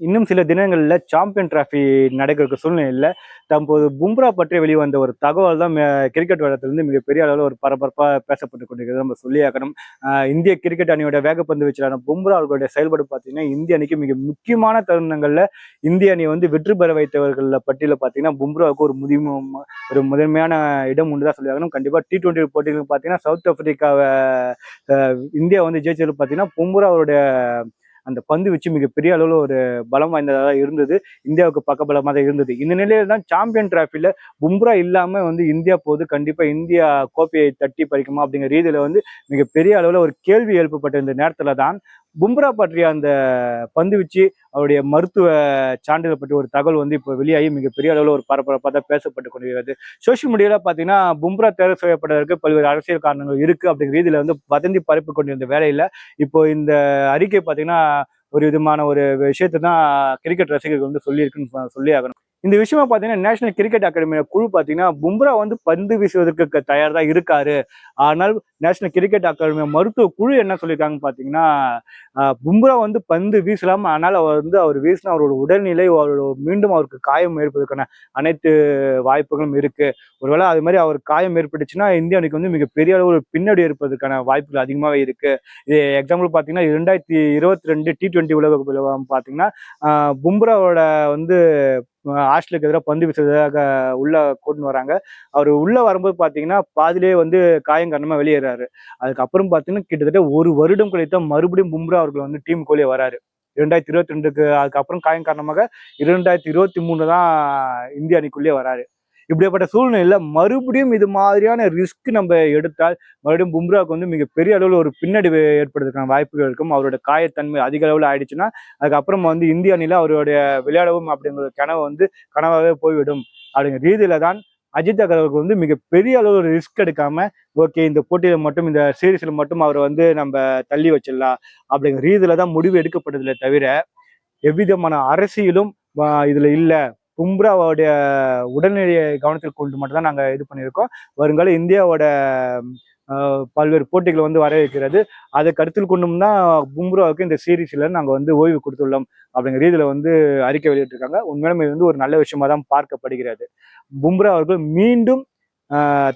இன்னும் சில தினங்களில் சாம்பியன் டிராஃபி நடக்கிற சூழ்நிலையில் தற்போது பும்ரா பற்றி வெளிவந்த ஒரு தகவல் தான் கிரிக்கெட் வளத்திலிருந்து மிகப்பெரிய அளவில் ஒரு பரபரப்பாக பேசப்பட்டு கொண்டிருக்கிறது நம்ம சொல்லியாக்கணும். இந்திய கிரிக்கெட் அணியோட வேகப்பந்து வீச்சலான பும்ரா அவர்களுடைய செயல்பாடு பார்த்தீங்கன்னா இந்திய அணிக்கு மிக முக்கியமான தருணங்களில் இந்திய அணி வந்து வெற்றி பெற வைத்தவர்கள் பட்டியலில் பார்த்தீங்கன்னா பும்ராவுக்கு ஒரு முதன்மையான இடம் ஒன்று தான் சொல்லியாகணும். கண்டிப்பாக T20 போட்டிகள் பார்த்தீங்கன்னா சவுத் ஆப்பிரிக்காவை இந்தியா வந்து ஜெயிச்சது பார்த்தீங்கன்னா பும்ரா அவருடைய அந்த பந்து வச்சு மிகப்பெரிய அளவில் ஒரு பலம் வாய்ந்ததாக தான் இருந்தது. இந்தியாவுக்கு பக்கபலமாக தான் இருந்தது. இந்த நிலையில தான் சாம்பியன் டிராஃபில பும்ரா இல்லாமல் வந்து இந்தியா போது கண்டிப்பாக இந்தியா கோப்பையை தட்டி பறிக்குமா அப்படிங்கிற ரீதியில் வந்து மிகப்பெரிய அளவில் ஒரு கேள்வி எழுப்பப்பட்ட இந்த நேரத்தில் தான் பும்ரா பற்றிய அந்த பந்து வச்சு அவருடைய மருத்துவ சான்றிதழ் பற்றி ஒரு தகவல் வந்து இப்போ வெளியாகி மிகப்பெரிய அளவில் ஒரு பரபரப்பாக தான் பேசப்பட்டு கொண்டிருக்கிறது. சோசியல் மீடியாவில் பார்த்தீங்கன்னா பும்ரா தேர்வு செய்யப்பட்டதற்கு பல்வேறு அரசியல் காரணங்கள் இருக்கு அப்படிங்கிற ரீதியில் வந்து வதந்தி பரப்பி கொண்டிருந்த வேலையில் இப்போ இந்த அறிக்கை பார்த்தீங்கன்னா ஒரு விதமான ஒரு விஷயத்தை தான் கிரிக்கெட் ரசிகர்கள் வந்து சொல்லியிருக்குன்னு சொல்லி ஆகணும். இந்த விஷயமா பார்த்தீங்கன்னா நேஷனல் கிரிக்கெட் அகாடமியோட குழு பார்த்தீங்கன்னா பும்ரா வந்து பந்து வீசுவதற்கு தயார் தான் இருக்காரு. ஆனால் நேஷனல் கிரிக்கெட் அகாடமி மருத்துவ குழு என்ன சொல்லியிருக்காங்கன்னு பார்த்தீங்கன்னா பும்ரா வந்து பந்து வீசலாம், ஆனால் அவர் வீசினா அவரோட உடல்நிலை மீண்டும் அவருக்கு காயம் ஏற்பதற்கான அனைத்து வாய்ப்புகளும் இருக்கு. ஒருவேளை அது மாதிரி அவர் காயம் ஏற்பட்டுச்சுன்னா இந்திய அணிக்கு வந்து மிகப்பெரிய அளவு ஒரு பின்னடி ஏற்பதற்கான வாய்ப்புகள் அதிகமாகவே இருக்கு. இது எக்ஸாம்பிள் பார்த்தீங்கன்னா 2022 T20 உலக பார்த்தீங்கன்னா பும்ராவோட வந்து ஆஸ்திரேலியாவுக்கு எதிராக பந்து வீசுறதாக உள்ள கொண்டு வராங்க. அவர் உள்ள வரும்போது பார்த்தீங்கன்னா பாதிலேயே வந்து காயம் காரணமா வெளியேறாரு. அதுக்கப்புறம் பார்த்தீங்கன்னா கிட்டத்தட்ட ஒரு வருடம் கழித்த மறுபடியும் பும்ரா அவர்கள் வந்து டீமுக்குள்ளே வராரு. 2022க்கு அதுக்கப்புறம் காயம் காரணமாக 2023 தான் இந்திய அணிக்குள்ளே வராரு. இப்படிப்பட்ட சூழ்நிலையில மறுபடியும் இது மாதிரியான ரிஸ்க் நம்ம எடுத்தால் மறுபடியும் பும்ராவுக்கு வந்து மிகப்பெரிய அளவில் ஒரு பின்னடைவு ஏற்படுறதுக்கான வாய்ப்புகள் இருக்கும். அவரோட காயத்தன்மை அதிக அளவில் ஆயிடுச்சுன்னா அதுக்கப்புறம் வந்து இந்திய அணியில அவருடைய விளையாடவும் அப்படிங்கிற கனவு வந்து கனவாகவே போய்விடும். அப்படிங்கிற ரீதியில தான் அஜித் அகர்வாலுக்கு வந்து மிகப்பெரிய அளவு ஒரு ரிஸ்க் எடுக்காம ஓகே இந்த போட்டியில மட்டும் இந்த சீரீஸ்ல மட்டும் அவரை வந்து நம்ம தள்ளி வச்சிடலாம் அப்படிங்கிற ரீதியில தான் முடிவு எடுக்கப்பட்டதுல தவிர எவ்விதமான அரசியலும் இதுல இல்லை. பும்ராவோடைய உடல்நிலையை கவனத்தில் கொண்டு மட்டும் தான் நாங்கள் இது பண்ணியிருக்கோம். வருங்கால இந்தியாவோட பல்வேறு போட்டிகள் வந்து வர வைக்கிறது. அதை கருத்தில் கொண்டும் தான் பும்ராவுக்கு இந்த சீரீஸ்ல நாங்கள் வந்து ஓய்வு கொடுத்துள்ளோம் அப்படிங்கிற ரீதியில வந்து அறிக்கை வெளியிட்டிருக்காங்க. உண்மையிலுமே இது வந்து ஒரு நல்ல விஷயமா தான் பார்க்கப்படுகிறது. பும்ரா அவர்கள் மீண்டும்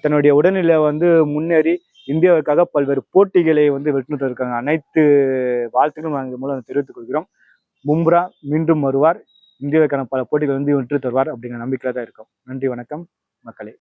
தன்னுடைய உடல்நிலை வந்து முன்னேறி இந்தியாவுக்காக பல்வேறு போட்டிகளை வந்து வெற்றி இருக்காங்க. அனைத்து வாழ்த்துக்களும் நாங்கள் மூலம் தெரிவித்துக் கொள்கிறோம். பும்ரா மீண்டும் வருவார், இந்தியாவுக்கான பல போட்டிகள் வந்து வெற்றி தருவார் அப்படிங்கிற நம்பிக்கையில தான் இருக்கும். நன்றி, வணக்கம் மக்களே.